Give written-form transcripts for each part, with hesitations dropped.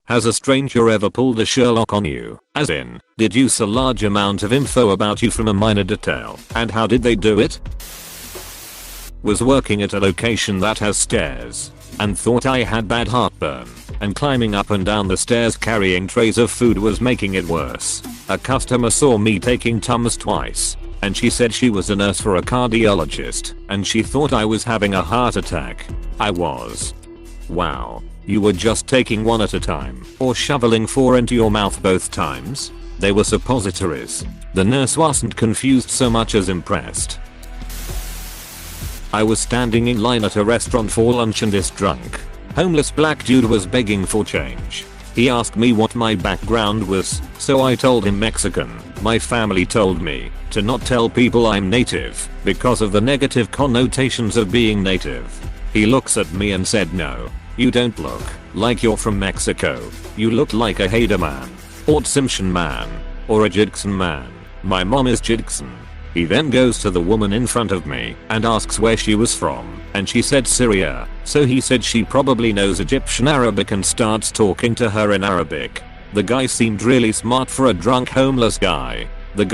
Has a stranger ever pulled a Sherlock on you? As in, deduce a large amount of info about you from a minor detail. And how did they do it? Was working at a location that has stairs and thought I had bad heartburn, and climbing up and down the stairs carrying trays of food was making it worse. A customer saw me taking Tums twice, and she said she was a nurse for a cardiologist, and she thought I was having a heart attack. I was. Wow. You were just taking one at a time, or shoveling 4 into your mouth both times? They were suppositories. The nurse wasn't confused so much as impressed. I was standing in line at a restaurant for lunch and this drunk, homeless black dude was begging for change. He asked me what my background was, so I told him Mexican. My family told me to not tell people I'm native because of the negative connotations of being native. He looks at me and said, "No, you don't look like you're from Mexico. You look like a Hader man, or Simpson man, or a Jigson man. My mom is Jigson." He then goes to the woman in front of me and asks where she was from, and she said Syria, so he said she probably knows Egyptian Arabic and starts talking to her in Arabic. The guy seemed really smart for a drunk homeless guy. There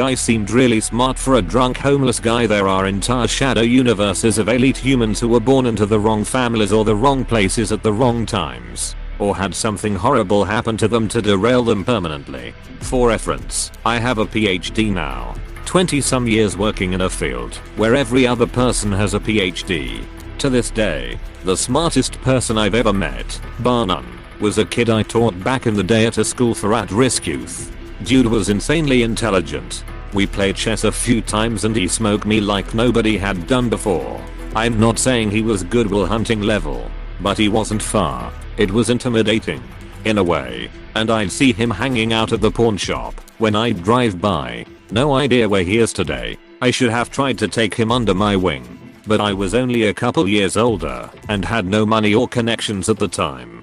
are entire shadow universes of elite humans who were born into the wrong families or the wrong places at the wrong times, or had something horrible happen to them to derail them permanently. For reference, I have a PhD now. 20 some years working in a field where every other person has a PhD. To this day, the smartest person I've ever met, bar none, was a kid I taught back in the day at a school for at-risk youth. Dude was insanely intelligent. We played chess a few times and he smoked me like nobody had done before. I'm not saying he was Good Will Hunting level, but he wasn't far. It was intimidating, in a way, and I'd see him hanging out at the pawn shop when I'd drive by. No idea where he is today. I should have tried to take him under my wing, but I was only a couple years older and had no money or connections at the time.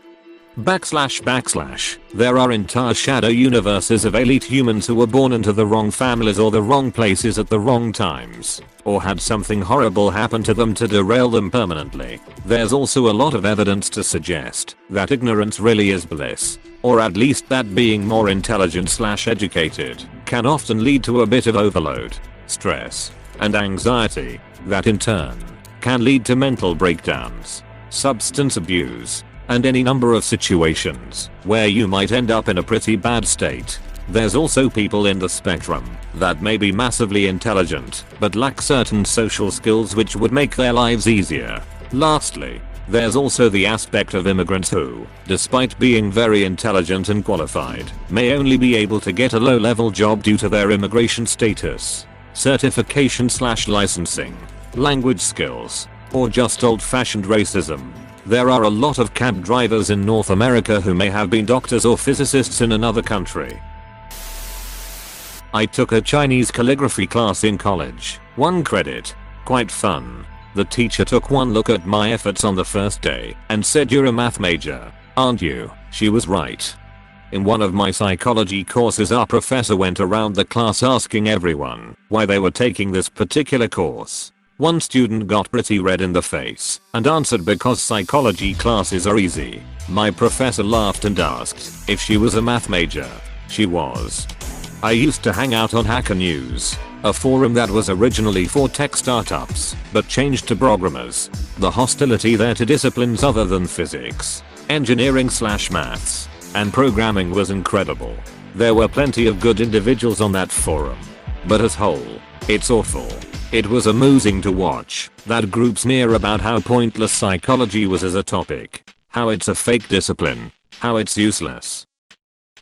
// There are entire shadow universes of elite humans who were born into the wrong families or the wrong places at the wrong times, or had something horrible happen to them to derail them permanently. There's also a lot of evidence to suggest that ignorance really is bliss, or at least that being more intelligent / educated can often lead to a bit of overload, stress, and anxiety that in turn can lead to mental breakdowns, substance abuse, and any number of situations where you might end up in a pretty bad state. There's also people in the spectrum that may be massively intelligent but lack certain social skills which would make their lives easier. Lastly, there's also the aspect of immigrants who, despite being very intelligent and qualified, may only be able to get a low-level job due to their immigration status, certification / licensing, language skills, or just old-fashioned racism. There are a lot of cab drivers in North America who may have been doctors or physicists in another country. I took a Chinese calligraphy class in college. 1 credit. Quite fun. The teacher took one look at my efforts on the first day and said, "You're a math major, aren't you?" She was right. In one of my psychology courses, our professor went around the class asking everyone why they were taking this particular course. One student got pretty red in the face and answered because psychology classes are easy. My professor laughed and asked if she was a math major. She was. I used to hang out on Hacker News, a forum that was originally for tech startups but changed to programmers. The hostility there to disciplines other than physics, engineering / maths, and programming was incredible. There were plenty of good individuals on that forum, but as whole, it's awful. It was amusing to watch that group sneer about how pointless psychology was as a topic, how it's a fake discipline, how it's useless.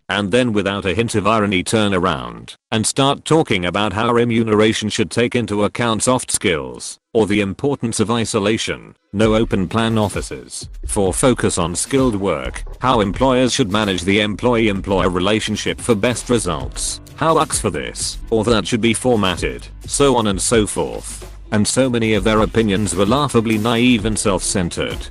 And then without a hint of irony turn around and start talking about how remuneration should take into account soft skills, or the importance of isolation, no open plan offices, for focus on skilled work, how employers should manage the employee-employer relationship for best results, how X for this or that should be formatted, so on and so forth. And so many of their opinions were laughably naive and self-centered.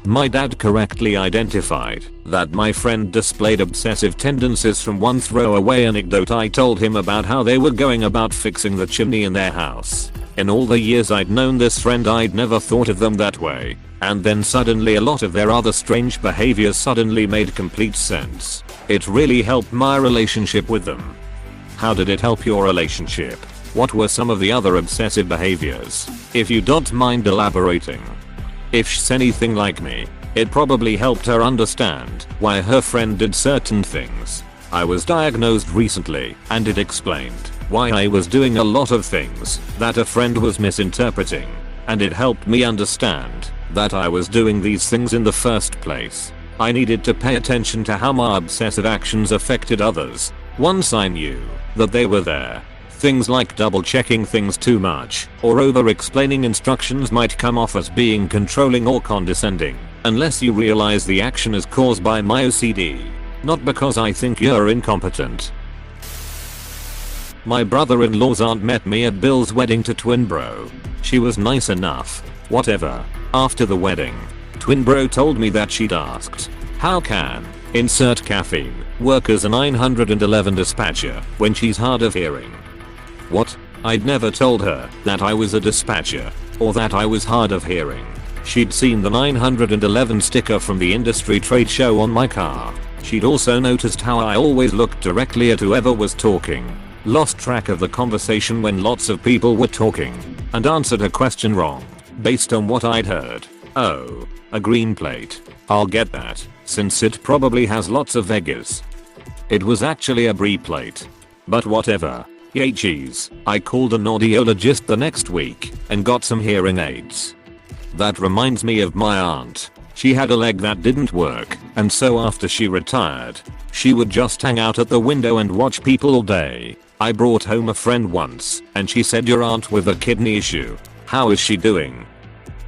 My dad correctly identified that my friend displayed obsessive tendencies from one throwaway anecdote I told him about how they were going about fixing the chimney in their house. In all the years I'd known this friend, I'd never thought of them that way. And then suddenly a lot of their other strange behaviors suddenly made complete sense. It really helped my relationship with them. How did it help your relationship? What were some of the other obsessive behaviors? If you don't mind elaborating. If she's anything like me, it probably helped her understand why her friend did certain things. I was diagnosed recently, and it explained why I was doing a lot of things that a friend was misinterpreting. And it helped me understand that I was doing these things in the first place. I needed to pay attention to how my obsessive actions affected others. Once I knew that they were there, things like double checking things too much or over explaining instructions might come off as being controlling or condescending, unless you realize the action is caused by my OCD, not because I think you're incompetent. My brother-in-law's aunt met me at Bill's wedding to twin bro. She was nice enough. Whatever. After the wedding, twin bro told me that she'd asked, how can insert caffeine work as a 911 dispatcher when she's hard of hearing? What? I'd never told her that I was a dispatcher or that I was hard of hearing. She'd seen the 911 sticker from the industry trade show on my car. She'd also noticed how I always looked directly at whoever was talking, lost track of the conversation when lots of people were talking, and answered a question wrong based on what I'd heard. Oh, a green plate. I'll get that, since it probably has lots of Vegas. It was actually a brie plate. But whatever. Yay cheese. I called an audiologist the next week and got some hearing aids. That reminds me of my aunt. She had a leg that didn't work, and so after she retired, she would just hang out at the window and watch people all day. I brought home a friend once, and she said, your aunt with a kidney issue. How is she doing?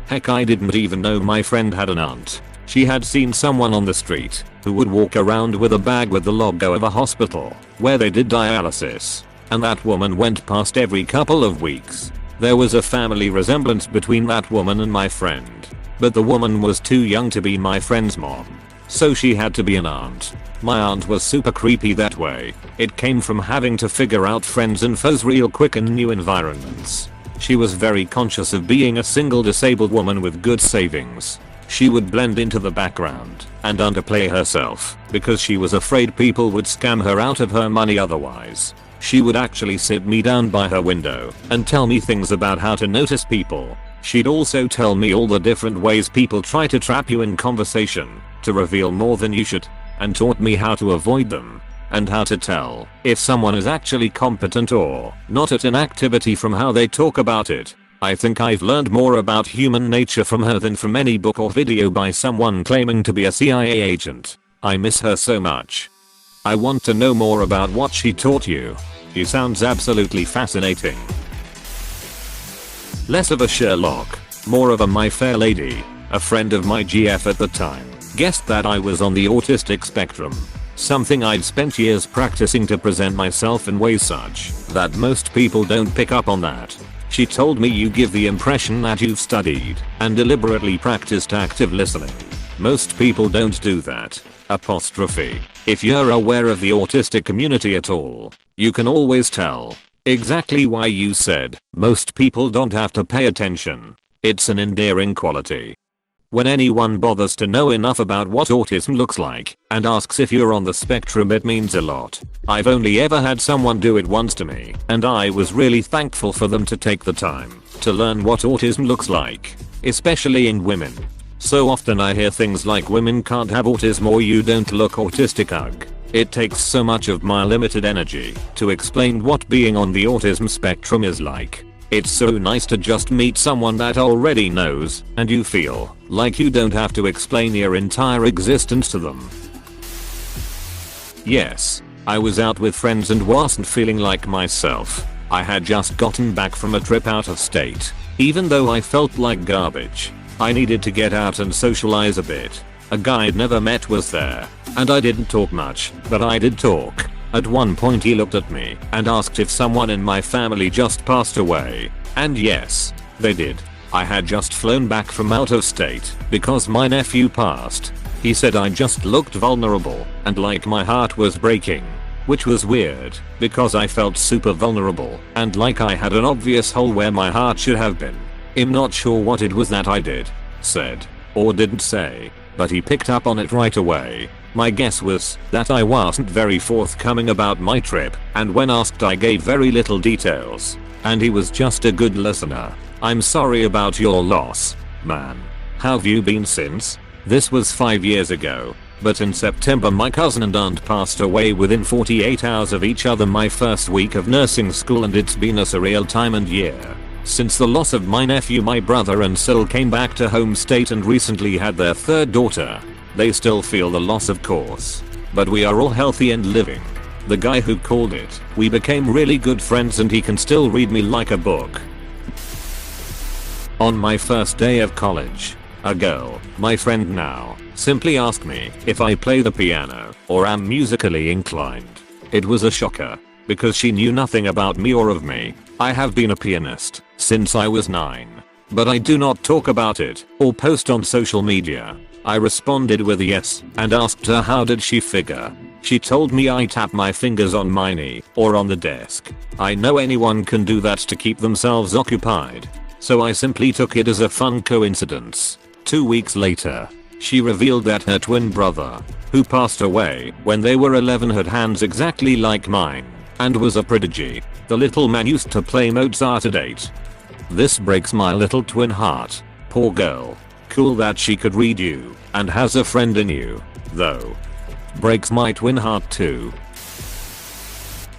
Heck, I didn't even know my friend had an aunt. She had seen someone on the street who would walk around with a bag with the logo of a hospital where they did dialysis, and that woman went past every couple of weeks. There was a family resemblance between that woman and my friend, but the woman was too young to be my friend's mom, so she had to be an aunt. My aunt was super creepy that way. It came from having to figure out friends and foes real quick in new environments. She was very conscious of being a single disabled woman with good savings. She would blend into the background and underplay herself because she was afraid people would scam her out of her money otherwise. She would actually sit me down by her window and tell me things about how to notice people. She'd also tell me all the different ways people try to trap you in conversation to reveal more than you should, and taught me how to avoid them and how to tell if someone is actually competent or not at an activity from how they talk about it. I think I've learned more about human nature from her than from any book or video by someone claiming to be a CIA agent. I miss her so much. I want to know more about what she taught you. She sounds absolutely fascinating. Less of a Sherlock, more of a My Fair Lady. A friend of my GF at the time guessed that I was on the autistic spectrum. Something I'd spent years practicing to present myself in ways such that most people don't pick up on that. She told me, you give the impression that you've studied and deliberately practiced active listening. Most people don't do that. Apostrophe. If you're aware of the autistic community at all, you can always tell exactly why you said most people don't have to pay attention. It's an endearing quality. When anyone bothers to know enough about what autism looks like and asks if you're on the spectrum, it means a lot. I've only ever had someone do it once to me, and I was really thankful for them to take the time to learn what autism looks like, especially in women. So often I hear things like women can't have autism or you don't look autistic. Ugh. It takes so much of my limited energy to explain what being on the autism spectrum is like. It's so nice to just meet someone that already knows and you feel like you don't have to explain your entire existence to them. Yes, I was out with friends and wasn't feeling like myself. I had just gotten back from a trip out of state. Even though I felt like garbage, I needed to get out and socialize a bit. A guy I'd never met was there, and I didn't talk much, but I did talk. At one point he looked at me and asked if someone in my family just passed away, and yes, they did. I had just flown back from out of state because my nephew passed. He said I just looked vulnerable and like my heart was breaking. which was weird because I felt super vulnerable and like I had an obvious hole where my heart should have been. I'm not sure what it was that I did, said, or didn't say, but he picked up on it right away. My guess was that I wasn't very forthcoming about my trip, and when asked I gave very little details, and he was just a good listener. I'm sorry about your loss, man. How've you been since? This was 5 years ago, but in September my cousin and aunt passed away within 48 hours of each other my first week of nursing school, and it's been a surreal time and year. Since the loss of my nephew, my brother and Sil came back to home state and recently had their third daughter. They still feel the loss, of course, but we are all healthy and living. The guy who called it, we became really good friends and he can still read me like a book. On my first day of college, a girl, my friend now, simply asked me if I play the piano or am musically inclined. It was a shocker, because she knew nothing about me or of me. I have been a pianist since I was 9, but I do not talk about it or post on social media. I responded with a yes and asked her how did she figure. She told me I tap my fingers on my knee or on the desk. I know anyone can do that to keep themselves occupied, so I simply took it as a fun coincidence. 2 weeks later, she revealed that her twin brother, who passed away when they were 11, had hands exactly like mine and was a prodigy. The little man used to play Mozart at 8. This breaks my little twin heart. Poor girl. Cool that she could read you and has a friend in you, though. Breaks my twin heart too.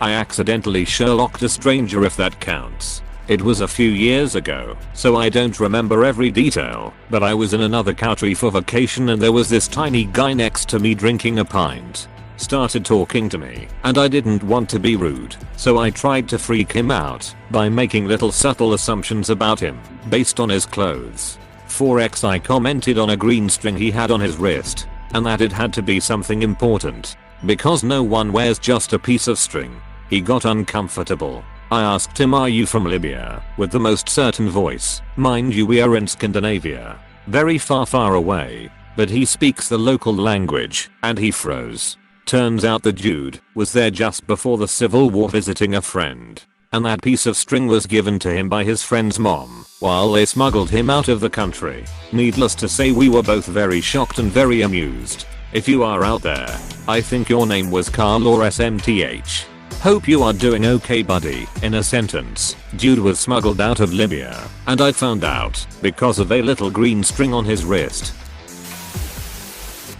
I accidentally Sherlocked a stranger, if that counts. It was a few years ago, so I don't remember every detail, but I was in another country for vacation and there was this tiny guy next to me drinking a pint. Started talking to me, and I didn't want to be rude, so I tried to freak him out by making little subtle assumptions about him based on his clothes. 4x I commented on a green string he had on his wrist, and that it had to be something important, because no one wears just a piece of string. He got uncomfortable. I asked him, "Are you from Libya?" with the most certain voice. Mind you, we are in Scandinavia, very far away, but he speaks the local language, and he froze. Turns out the dude was there just before the Civil War visiting a friend, and that piece of string was given to him by his friend's mom while they smuggled him out of the country. Needless to say, we were both very shocked and very amused. If you are out there, I think your name was Carl or SMTH. Hope you are doing okay, buddy. In a sentence, dude was smuggled out of Libya, and I found out because of a little green string on his wrist.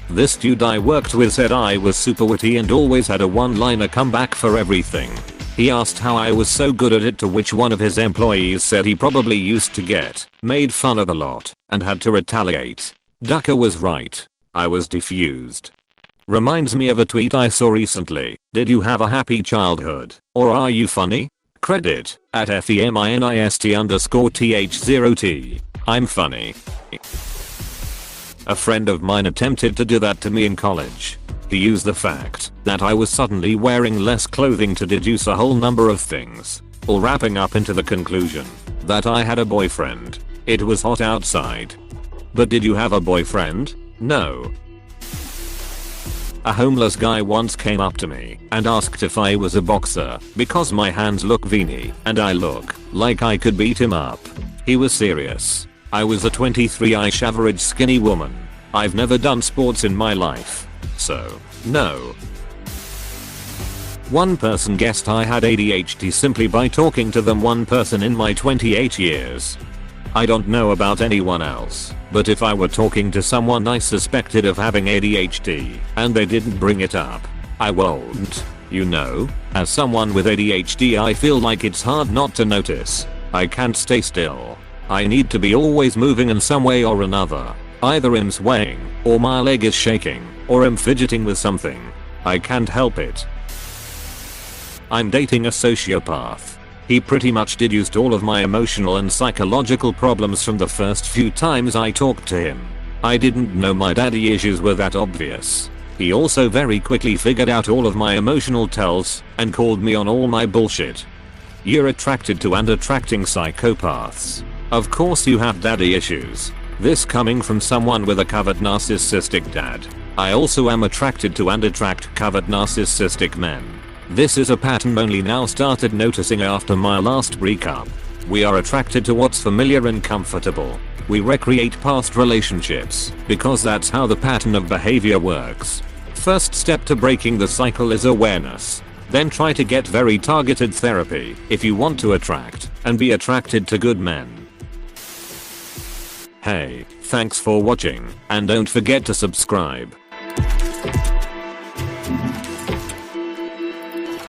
This dude I worked with said I was super witty and always had a one-liner comeback for everything. He asked how I was so good at it, to which one of his employees said he probably used to get made fun of a lot and had to retaliate. Ducker was right. I was defused. Reminds me of a tweet I saw recently. Did you have a happy childhood, or are you funny? Credit at FEMINIST_TH0T. I'm funny. A friend of mine attempted to do that to me in college. He used the fact that I was suddenly wearing less clothing to deduce a whole number of things, all wrapping up into the conclusion that I had a boyfriend. It was hot outside. But did you have a boyfriend? No. A homeless guy once came up to me and asked if I was a boxer because my hands look veiny and I look like I could beat him up. He was serious. I was a 23-ish average skinny woman. I've never done sports in my life, so no. One person guessed I had ADHD simply by talking to them. One person in my 28 years. I don't know about anyone else, but if I were talking to someone I suspected of having ADHD and they didn't bring it up, I won't. You know, as someone with ADHD I feel like it's hard not to notice. I can't stay still. I need to be always moving in some way or another. Either I'm swaying, or my leg is shaking, or I'm fidgeting with something. I can't help it. I'm dating a sociopath. He pretty much deduced all of my emotional and psychological problems from the first few times I talked to him. I didn't know my daddy issues were that obvious. He also very quickly figured out all of my emotional tells and called me on all my bullshit. You're attracted to and attracting psychopaths. Of course you have daddy issues. This coming from someone with a covert narcissistic dad. I also am attracted to and attract covert narcissistic men. This is a pattern only now started noticing after my last breakup. We are attracted to what's familiar and comfortable. We recreate past relationships because that's how the pattern of behavior works. First step to breaking the cycle is awareness. Then try to get very targeted therapy if you want to attract and be attracted to good men. Hey, thanks for watching and don't forget to subscribe.